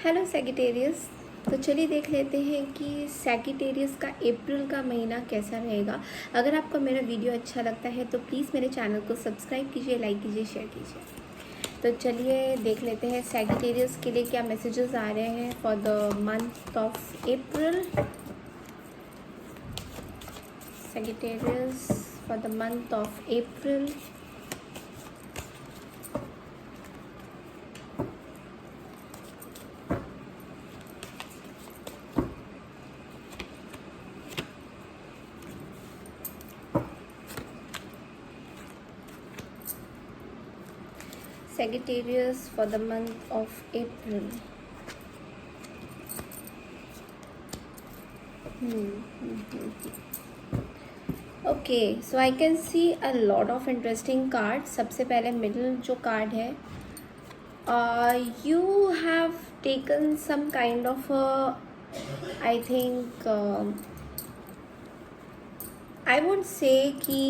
Hello Sagittarius. तो चलिए देख लेते हैं कि सैगिटेरियस का अप्रैल का महीना कैसा रहेगा। अगर आपको मेरा वीडियो अच्छा लगता है तो प्लीज़ मेरे चैनल को सब्सक्राइब कीजिए, लाइक कीजिए, शेयर कीजिए। तो चलिए देख लेते हैं सैगिटेरियस के लिए क्या मैसेजेस आ रहे हैं for the month of April. Sagittarius for the month of April. Sagittarius for the month of April. Okay, so I can see a lot of interesting cards. सबसे पहले मिडिल जो कार्ड है, you have taken some kind of a, I think I won't say कि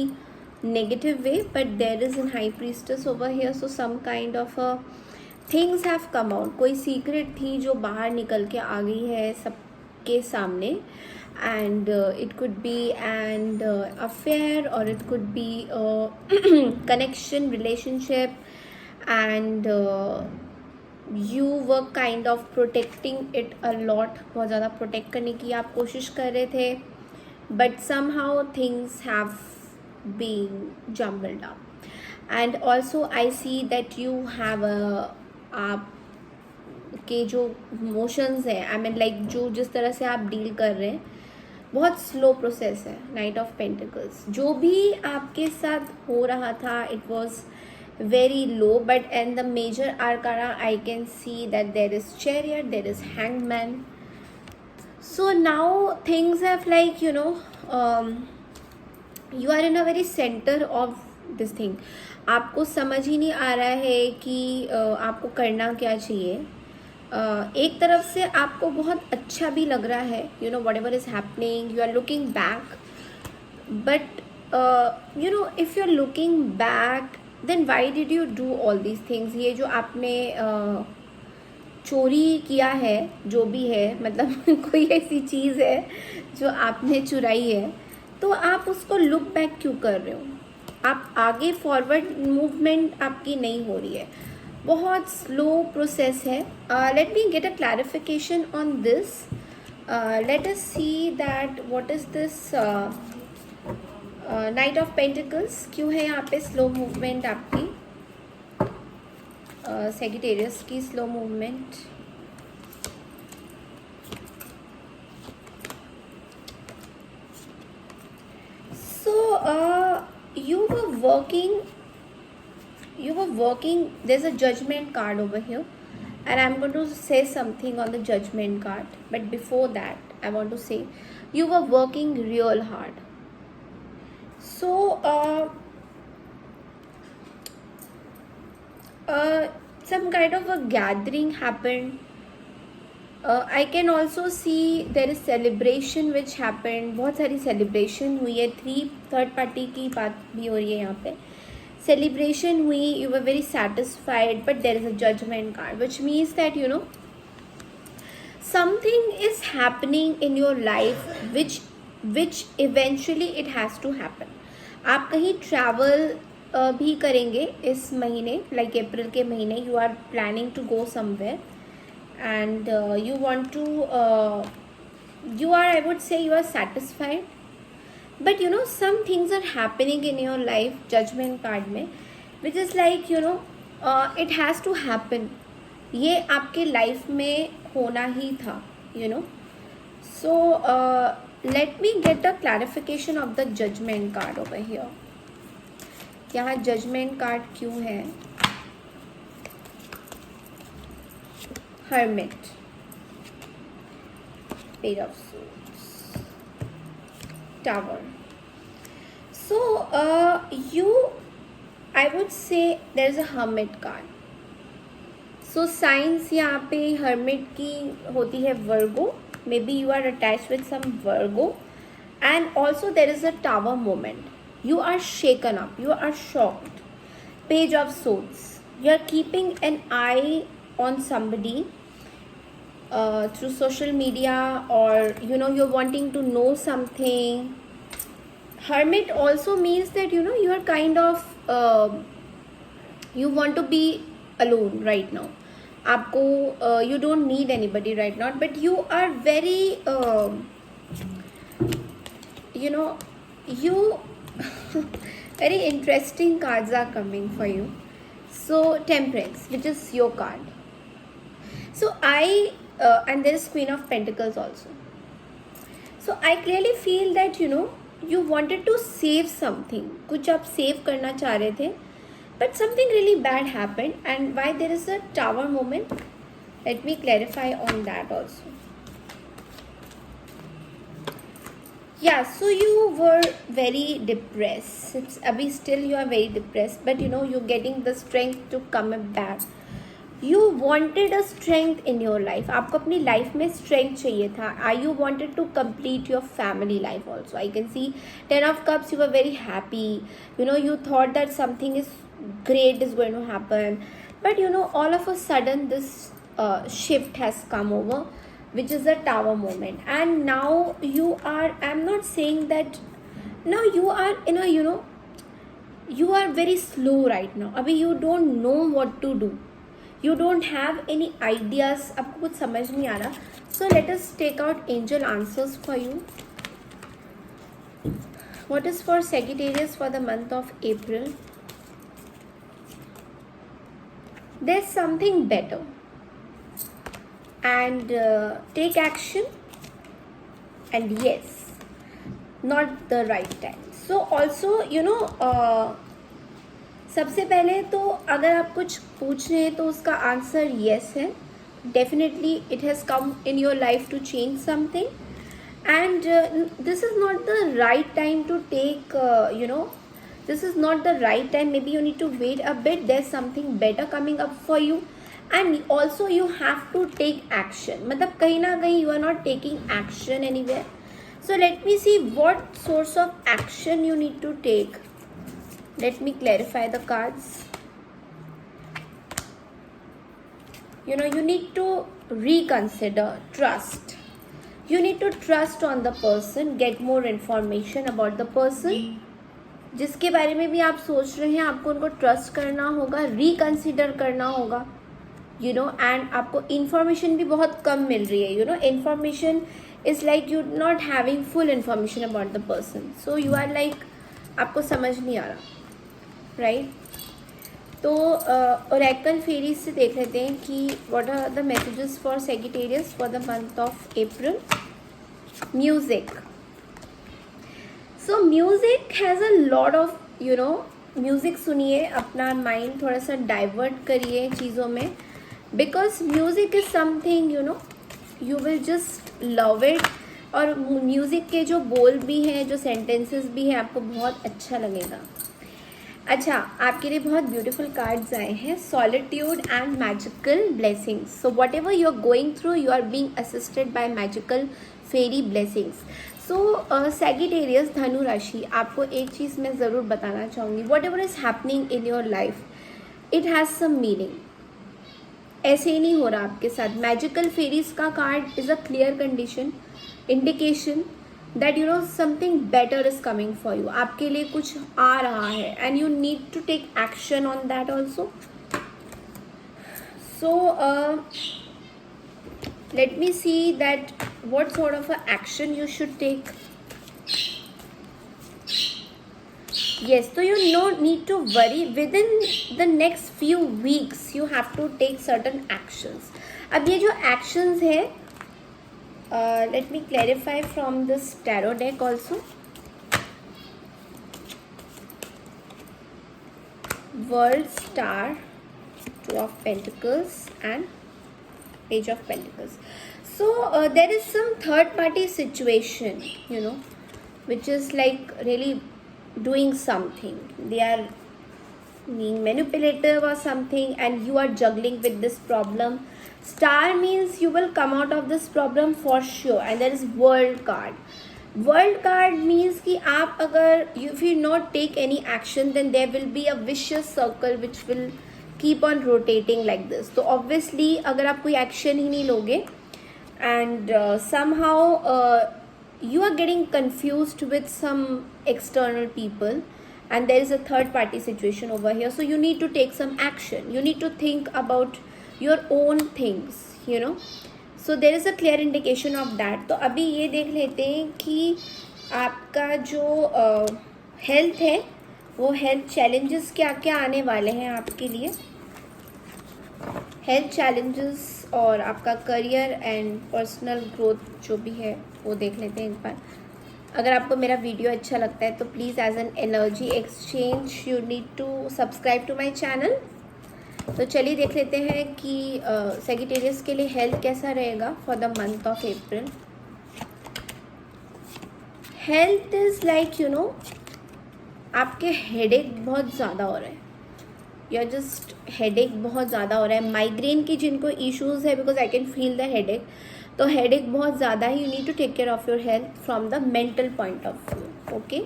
negative way, but there is an high priestess over here, so some kind of a things have come out. कोई secret थी जो बाहर निकल के आ गई है सबके सामने, and it could be an affair, or it could be a connection, relationship, and you were kind of protecting it a lot. बहुत ज़्यादा protect करने की आप कोशिश कर रहे थे, but somehow things have been jumbled up. And also I see that you have आप के जो मोशंस हैं, आई मीन लाइक जो जिस तरह से आप डील कर रहे हैं, बहुत स्लो प्रोसेस है. नाइट ऑफ पेंटिकल्स, जो भी आपके साथ हो रहा था, it was very low, but in the major arcana I can see that there is chariot, there is hangman. So now things have like you are in a very center of this thing. आपको समझ ही नहीं आ रहा है कि आपको करना क्या चाहिए. एक तरफ से आपको बहुत अच्छा भी लग रहा है, whatever is happening, you are looking back, but if you are looking back, then why did you do all these things? ये जो आपने चोरी किया है, जो भी है, मतलब कोई ऐसी चीज़ है जो आपने चुराई है, तो आप उसको लुक बैक क्यों कर रहे हो? आप आगे फॉरवर्ड मूवमेंट आपकी नहीं हो रही है, बहुत स्लो प्रोसेस है. Let me get a clarification on this. Late us see that what is this night of pentacles. क्यों है यहाँ पे स्लो मूवमेंट आपकी, सैगिटेरियस की slow movement? So you were working, there's a judgment card over here, and I'm going to say something on the judgment card, but before that I want to say you were working real hard. So some kind of a gathering happened. I can also see there is celebration which happened. बहुत सारी celebration हुई है. Third party की बात भी हो रही है यहाँ पे. Celebration हुई, you were very satisfied, but there is a judgment card, which means that something is happening in your life which eventually it has to happen. आप कहीं travel भी करेंगे इस महीने, like अप्रैल के महीने. You are planning to go somewhere, and you want to you are, I would say, you are satisfied, but some things are happening in your life, judgment card में, which is like it has to happen. ये आपके life में होना ही था, so let me get a clarification of the judgment card over here. यहाँ judgment card क्यों है? Hermit, Page of Swords, Tower. So I would say there is a Hermit card. So signs यहाँ पे Hermit की होती है Virgo. Maybe you are attached with some Virgo, and also there is a Tower moment. You are shaken up, you are shocked. Page of Swords, you are keeping an eye on somebody. through social media, or you're wanting to know something. Hermit also means that you are kind of you want to be alone right now. आपको you don't need anybody right now, but you are very you very interesting cards are coming for you. So Temperance, which is your card. So and there is Queen of Pentacles also. So I clearly feel that you wanted to save something. कुछ आप save करना चाह रहे थे, but something really bad happened. And why there is a Tower moment? Let me clarify on that also. Yeah, so you were very depressed. Abhi still you are very depressed, but you're getting the strength to come back. You wanted a strength in your life. आपको अपनी life में strength चाहिए था. You wanted to complete your family life also. I can see 10 of Cups. You were very happy. You thought that something is great is going to happen, but all of a sudden this shift has come over, which is a Tower moment. And now you are, I'm not saying that now you are in a you are very slow right now. Abhi you don't know what to do, you don't have any ideas, आपको कुछ समझ नहीं आ रहा. So let us take out angel answers for you. What is for Sagittarius for the month of April? There's something better, and take action, and yes, not the right time. So also सबसे पहले तो अगर आप कुछ पूछ रहे हैं तो उसका आंसर yes है. Definitely it has come in your life to change something, and this is not the right time to take this is not the right time. Maybe you need to wait a bit. There's something better coming up for you, and also you have to take action. मतलब कहीं ना कहीं you are not taking action anywhere. So let me see what source of action you need to take. Let me clarify the cards. You need to reconsider, trust. You need to trust on the person, get more information about the person. जिसके बारे में भी आप सोच रहे हैं, आपको उनको ट्रस्ट करना होगा, रिकन्सिडर करना होगा, एंड आपको इन्फॉर्मेशन भी बहुत कम मिल रही है. Information is like you not having full information about the person. So you are like आपको समझ नहीं आ रहा, राइट? तो ओरेकल फेरीज से देख लेते हैं कि what are the messages for Sagittarius for the month of April. Music. So music has a lot of music सुनिए, अपना माइंड थोड़ा सा डाइवर्ट करिए चीज़ों में, because music is something you will just love it. और म्यूजिक के जो बोल भी हैं, जो सेंटेंसेस भी हैं, आपको बहुत अच्छा लगेगा. अच्छा, आपके लिए बहुत ब्यूटीफुल कार्ड्स आए हैं. Solitude and magical blessings. So whatever you are going through, you are being assisted by magical fairy blessings. So Sagittarius, Dhanu rashi, आपको एक चीज़ मैं ज़रूर बताना चाहूँगी. Whatever is happening in your life, it has some meaning. ऐसे ही नहीं हो रहा आपके साथ. मैजिकल फेरीज का card is a clear condition, indication that something better is coming for you. आपके लिए कुछ आ रहा है, and you need to take action on that also. So let me see that what sort of a action you should take. Yes, so you need to worry. Within the next few weeks you have to take certain actions. अब ये जो actions है, let me clarify from this tarot deck also. World, Star, Two of Pentacles and Page of Pentacles. So there is some third party situation, which is like really doing something. They are being manipulative or something, and you are juggling with this problem. Star means you will come out of this problem for sure, and there is World card. World card means कि आप अगर if you not take any action, then there will be a vicious circle which will keep on rotating like this. तो obviously अगर आप कोई action ही नहीं लोगे, and somehow you are getting confused with some external people, and there is a third party situation over here, so you need to take some action. You need to think about your own things, you know. So there is a clear indication of that. तो अभी ये देख लेते हैं कि आपका जो health है वो हेल्थ चैलेंजेस क्या क्या आने वाले हैं आपके लिए, हेल्थ चैलेंजेस और आपका करियर एंड पर्सनल ग्रोथ जो भी है वो देख लेते हैं एक बार. अगर आपको मेरा वीडियो अच्छा लगता है तो please as an energy exchange you need to subscribe to my channel. तो चलिए देख लेते हैं कि सेजिटेरियस के लिए हेल्थ कैसा रहेगा for the month of April. Health is like you know, आपके हेडेक बहुत ज़्यादा हो रहा है, या जस्ट हेडेक बहुत ज़्यादा हो रहा है. माइग्रेन की जिनको इश्यूज़ है, because I can feel the headache, तो हेडेक बहुत ज़्यादा है. You need to take care of your health from the mental point of view. Okay,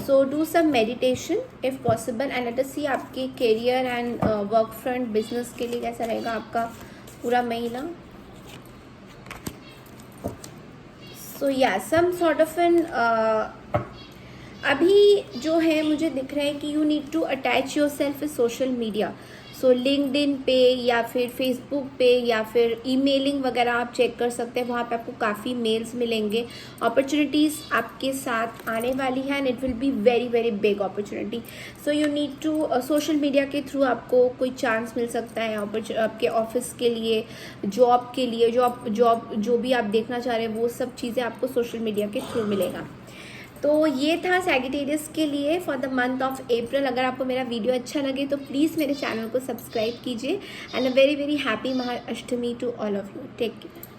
so do some meditation if possible and let us see आपके career and work front business के लिए कैसा रहेगा आपका पूरा महीना. सो या सम सॉर्ट ऑफ एन अभी जो है मुझे दिख रहा है कि you need to attach yourself with social media. So LinkedIn पे या फिर फेसबुक पे या फिर ईमेलिंग वगैरह आप चेक कर सकते हैं. वहाँ पे आपको काफ़ी मेल्स मिलेंगे, अपॉर्चुनिटीज़ आपके साथ आने वाली हैं and it will be very very big opportunity. So you need to social media के थ्रू आपको कोई चांस मिल सकता है आपके ऑफिस के लिए, जॉब के लिए, जॉब जो भी आप देखना चाह रहे हैं वो सब चीज़ें आपको सोशल मीडिया के थ्रू मिलेगा. तो ये था सैजिटेरियस के लिए फॉर द मंथ ऑफ अप्रैल. अगर आपको मेरा वीडियो अच्छा लगे तो प्लीज़ मेरे चैनल को सब्सक्राइब कीजिए and a very very happy Mahashtami to all of you. Take care.